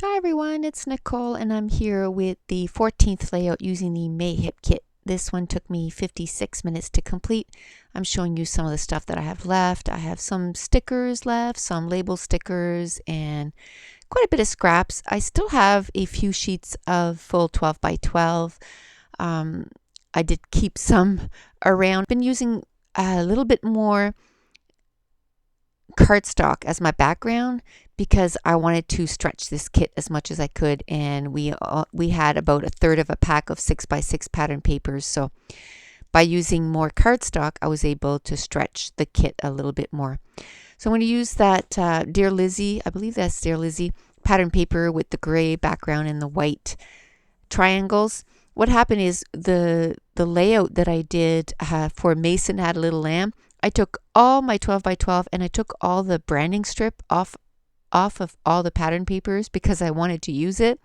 Hi everyone, it's Nicole and I'm here with the 14th layout using the Mayhip kit. This one took me 56 minutes to complete. I'm showing you some of the stuff that I have left. I have some stickers left, some label stickers, and quite a bit of scraps. I still have a few sheets of full 12 by 12. I did keep some around. Been using a little bit more cardstock as my background because I wanted to stretch this kit as much as I could, and we had about a third of a pack of 6x6 pattern papers, so by using more cardstock I was able to stretch the kit a little bit more. So I'm going to use that Dear Lizzie, I believe that's Dear Lizzie pattern paper with the gray background and the white triangles. What happened is the layout that I did for Mason Had a Little Lamb, I took all my 12 by 12 and I took all the branding strip off of all the pattern papers because I wanted to use it,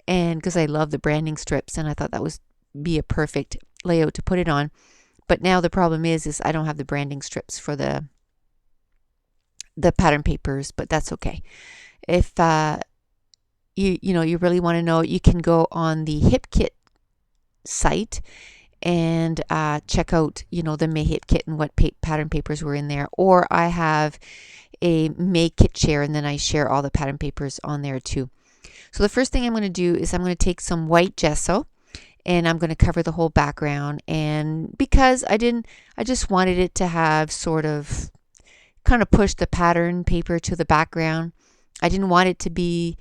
and because I love the branding strips, and I thought that was be a perfect layout to put it on. But now the problem is I don't have the branding strips for the pattern papers, but that's okay. If you really want to know, you can go on the HipKit site and check out the Mayhip kit and what pattern papers were in there. Or I have a May kit share, and then I share all the pattern papers on there too. So the first thing I'm going to do is I'm going to take some white gesso and I'm going to cover the whole background. And because I just wanted it to have sort of kind of push the pattern paper to the background. I didn't want it to be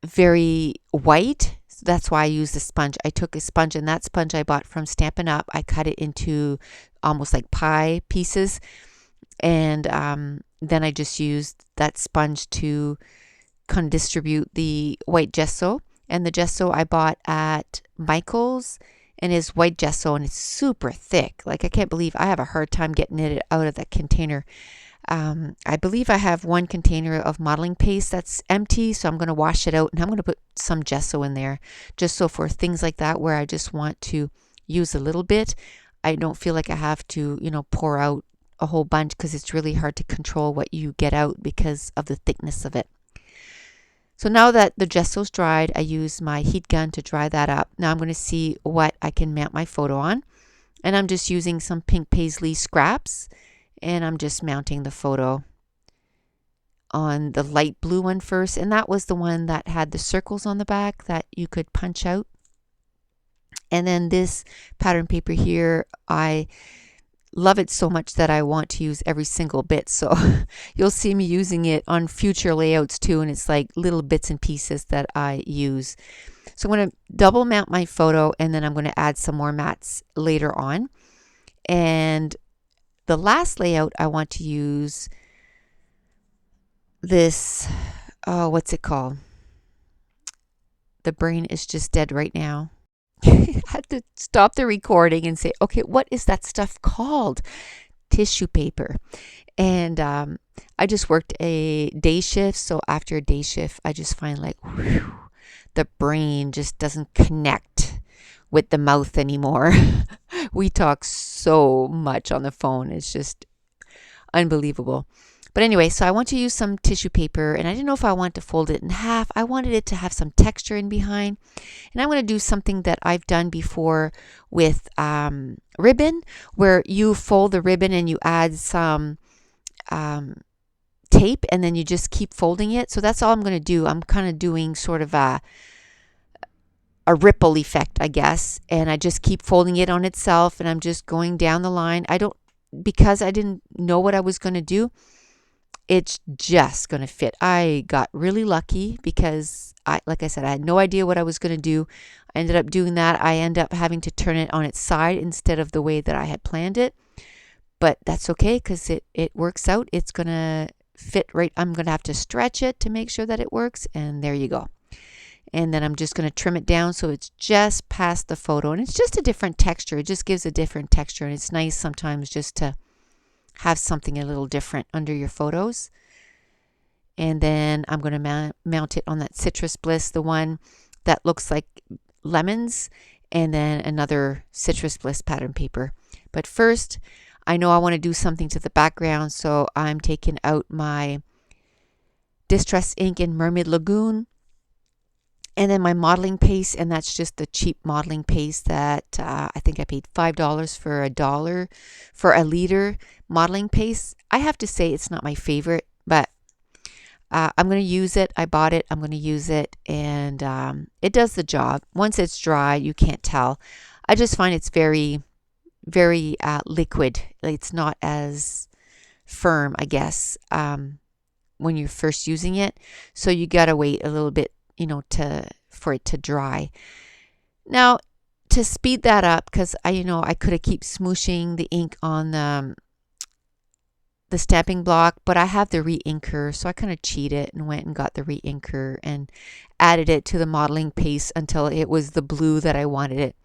very white. That's why I used a sponge. I took a sponge, and that sponge I bought from Stampin' Up. I cut it into almost like pie pieces, and then I just used that sponge to kind of distribute the white gesso. And the gesso I bought at Michael's, and is white gesso, and it's super thick. Like, I can't believe I have a hard time getting it out of that container. I believe I have one container of modeling paste that's empty, so I'm going to wash it out, and I'm going to put some gesso in there just so for things like that where I just want to use a little bit, I don't feel like I have to pour out a whole bunch, because it's really hard to control what you get out because of the thickness of it. So now that the gesso's dried, I use my heat gun to dry that up. Now I'm going to see what I can mount my photo on, and I'm just using some pink paisley scraps. And I'm just mounting the photo on the light blue one first. And that was the one that had the circles on the back that you could punch out. And then this pattern paper here, I love it so much that I want to use every single bit. So you'll see me using it on future layouts too. And it's like little bits and pieces that I use. So I'm going to double mount my photo, and then I'm going to add some more mats later on. And the last layout, I want to use this, what's it called? The brain is just dead right now. I had to stop the recording and say, okay, what is that stuff called? Tissue paper. And I just worked a day shift, so after a day shift, I just find like, whew, the brain just doesn't connect with the mouth anymore. We talk so much on the phone. It's just unbelievable. But anyway, so I want to use some tissue paper, and I didn't know if I want to fold it in half. I wanted it to have some texture in behind. And I'm going to do something that I've done before with ribbon, where you fold the ribbon and you add some tape, and then you just keep folding it. So that's all I'm going to do. I'm kind of doing sort of a ripple effect, I guess, and I just keep folding it on itself, and I'm just going down the line. Because I didn't know what I was going to do, it's just going to fit. I got really lucky because like I said, I had no idea what I was going to do. I ended up doing that. I end up having to turn it on its side instead of the way that I had planned it, but that's okay because it works out. It's going to fit right. I'm going to have to stretch it to make sure that it works, and there you go. And then I'm just going to trim it down so it's just past the photo. And it's just a different texture. It just gives a different texture. And it's nice sometimes just to have something a little different under your photos. And then I'm going to mount it on that Citrus Bliss, the one that looks like lemons, and then another Citrus Bliss pattern paper. But first, I know I want to do something to the background, so I'm taking out my Distress ink in Mermaid Lagoon. And then my modeling paste, and that's just the cheap modeling paste that I think I paid $5 for a liter modeling paste. I have to say it's not my favorite, but I'm going to use it. I bought it. I'm going to use it, and it does the job. Once it's dry, you can't tell. I just find it's very, very liquid. It's not as firm, I guess, when you're first using it. So you got to wait a little bit, for it to dry. Now, to speed that up, because I could have keep smooshing the ink on the stamping block, but I have the re-inker, so I kind of cheated and went and got the re-inker and added it to the modeling paste until it was the blue that I wanted it.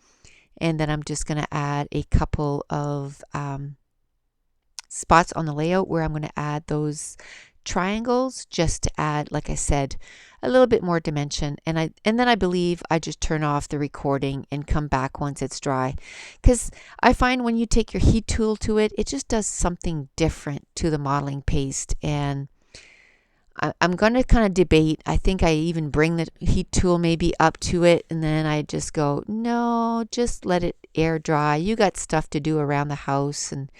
And then I'm just going to add a couple of spots on the layout where I'm going to add those triangles just to add, like I said, a little bit more dimension. And then I believe I just turn off the recording and come back once it's dry, because I find when you take your heat tool to it, it just does something different to the modeling paste. And I'm going to kind of debate. I think I even bring the heat tool maybe up to it, and then I just go, no, just let it air dry. You got stuff to do around the house, and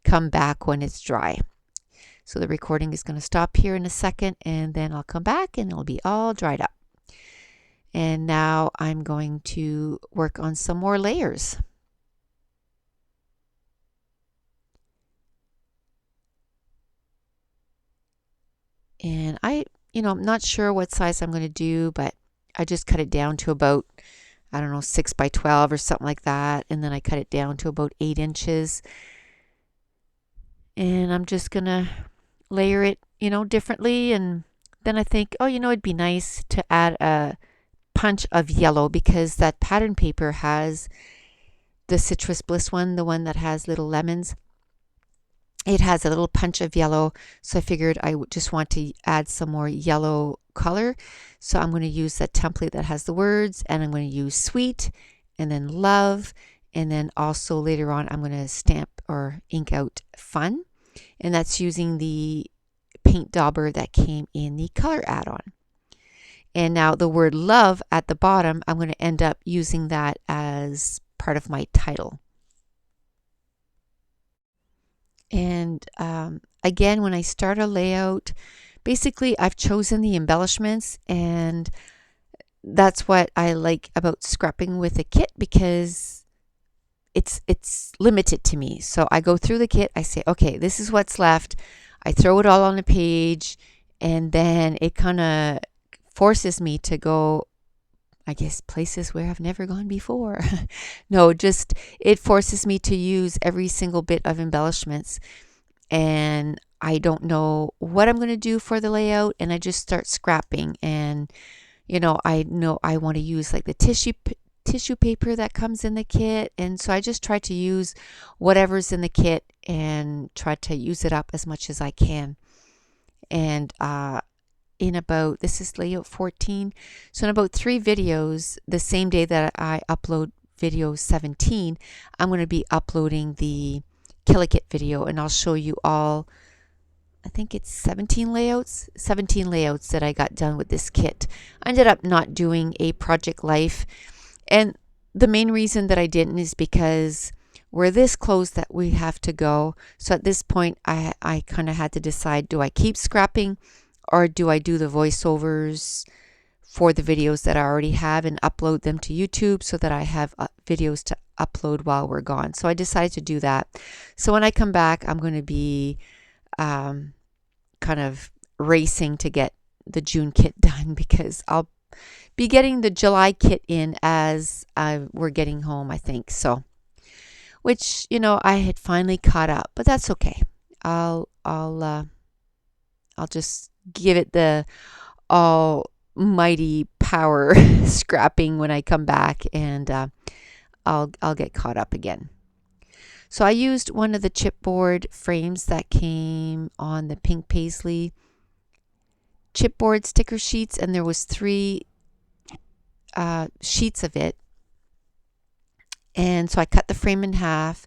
come back when it's dry. So the recording is going to stop here in a second, and then I'll come back and it'll be all dried up. And now I'm going to work on some more layers. And I'm not sure what size I'm going to do, but I just cut it down to about, I don't know, 6 by 12 or something like that. And then I cut it down to about 8 inches. And I'm just going to layer it, differently. And then I think, it'd be nice to add a punch of yellow, because that pattern paper has the Citrus Bliss one, the one that has little lemons. It has a little punch of yellow, so I figured I would just want to add some more yellow color. So I'm going to use that template that has the words, and I'm going to use sweet and then love, and then also later on I'm going to stamp or ink out fun, and that's using the paint dauber that came in the color add-on. And now the word love at the bottom, I'm going to end up using that as part of my title. And again, when I start a layout, basically I've chosen the embellishments, and that's what I like about scrapping with a kit, because it's limited to me. So I go through the kit, I say, okay, this is what's left. I throw it all on a page, and then it kind of forces me to go, I guess, places where I've never gone before. No, just it forces me to use every single bit of embellishments, and I don't know what I'm going to do for the layout, and I just start scrapping. And I know I want to use like the tissue paper that comes in the kit, and so I just try to use whatever's in the kit and try to use it up as much as I can. And this is layout 14, so in about 3 videos, the same day that I upload video 17, I'm going to be uploading the Killikit video, and I'll show you all, I think it's 17 layouts that I got done with this kit. I ended up not doing a project life, and the main reason that I didn't is because we're this close that we have to go. So at this point, I kind of had to decide, do I keep scrapping, or do I do the voiceovers for the videos that I already have and upload them to YouTube so that I have videos to upload while we're gone? So I decided to do that. So when I come back, I'm going to be kind of racing to get the June kit done, because I'll be getting the July kit in as we're getting home, I think. So, which, I had finally caught up, but that's okay. I'll just give it the almighty power scrapping when I come back, and I'll get caught up again. So I used one of the chipboard frames that came on the pink paisley chipboard sticker sheets, and there was 3 sheets of it. And so I cut the frame in half,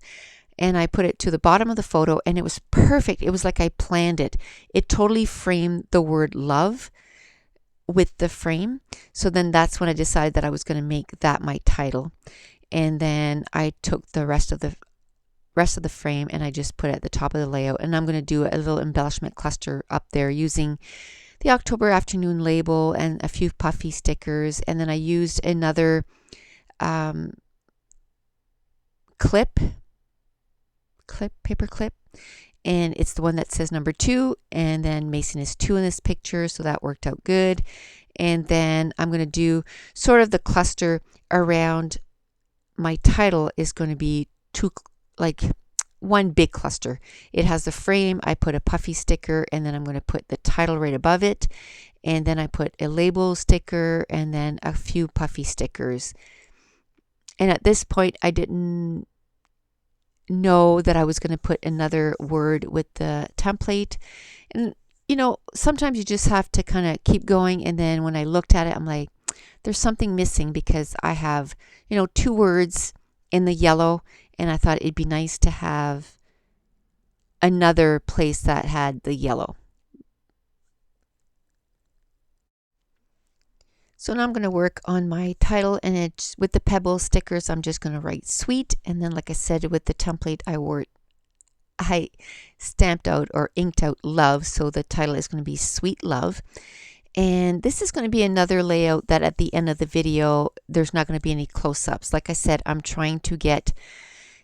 and I put it to the bottom of the photo, and it was perfect. It was like I planned it. It totally framed the word love with the frame. So then that's when I decided that I was going to make that my title. And then I took the rest of the frame and I just put it at the top of the layout, and I'm going to do a little embellishment cluster up there using the October afternoon label and a few puffy stickers. And then I used another paper clip, and it's the one that says number 2, and then Mason is 2 in this picture, so that worked out good. And then I'm going to do sort of the cluster around my title is going to be one big cluster. It has the frame, I put a puffy sticker, and then I'm going to put the title right above it, and then I put a label sticker and then a few puffy stickers. And at this point I didn't know that I was going to put another word with the template. And sometimes you just have to kind of keep going, and then when I looked at it, I'm like, there's something missing because I have 2 words in the yellow, and I thought it'd be nice to have another place that had the yellow. So now I'm going to work on my title, and it's with the pebble stickers. I'm just going to write sweet, and then like I said with the template, I stamped out or inked out love, so the title is going to be Sweet Love. And this is going to be another layout that at the end of the video there's not going to be any close-ups. Like I said, I'm trying to get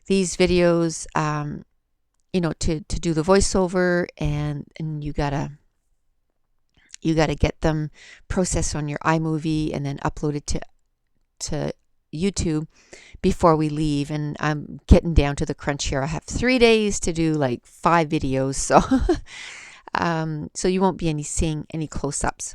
these videos to do the voiceover, and you gotta get them processed on your iMovie and then uploaded to YouTube before we leave. And I'm getting down to the crunch here. I have 3 days to do like 5 videos, so so you won't be seeing any close-ups.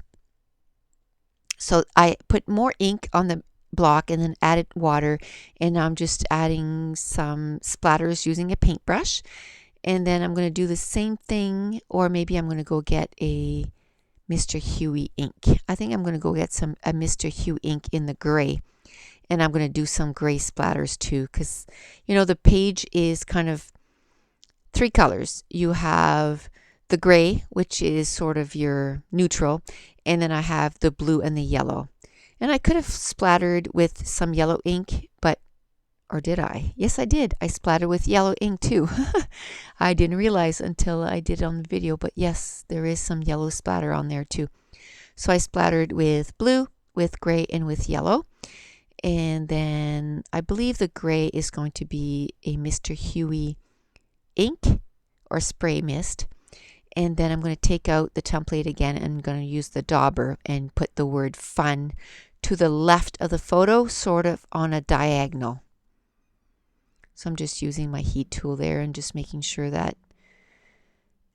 So I put more ink on the block and then added water, and I'm just adding some splatters using a paintbrush. And then I'm going to do the same thing, or maybe I'm going to go get a Mr. Huey ink. I think I'm going to go get a Mr. Hue ink in the gray, and I'm going to do some gray splatters too, because the page is kind of 3 colors. You have the gray, which is sort of your neutral, and then I have the blue and the yellow. And I could have splattered with some yellow ink, or did I? Yes, I did. I splattered with yellow ink too. I didn't realize until I did it on the video, but yes, there is some yellow splatter on there too. So I splattered with blue, with gray, and with yellow. And then I believe the gray is going to be a Mr. Huey ink or spray mist. And then I'm going to take out the template again, and I'm going to use the dauber and put the word fun to the left of the photo, sort of on a diagonal. So I'm just using my heat tool there and just making sure that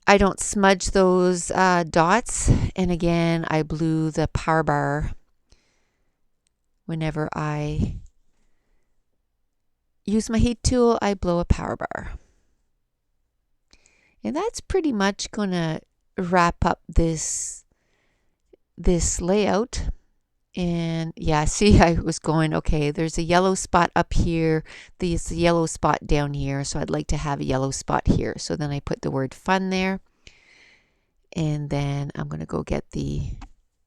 I don't smudge those dots. And again, I blew the power bar whenever I use my heat tool. I blow a power bar. And that's pretty much going to wrap up this layout. And yeah, see, I was going, okay, there's a yellow spot up here, there's a yellow spot down here, so I'd like to have a yellow spot here. So then I put the word fun there, and then I'm going to go get the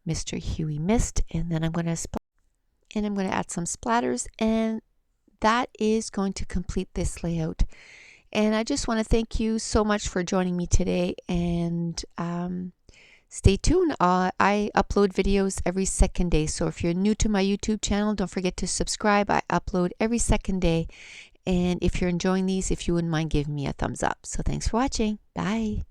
Mr. Huey mist, and then I'm going to add some splatters, and that is going to complete this layout. And I just want to thank you so much for joining me today, and stay tuned. I upload videos every second day. So if you're new to my YouTube channel, don't forget to subscribe. I upload every second day. And if you're enjoying these, if you wouldn't mind giving me a thumbs up. So thanks for watching. Bye.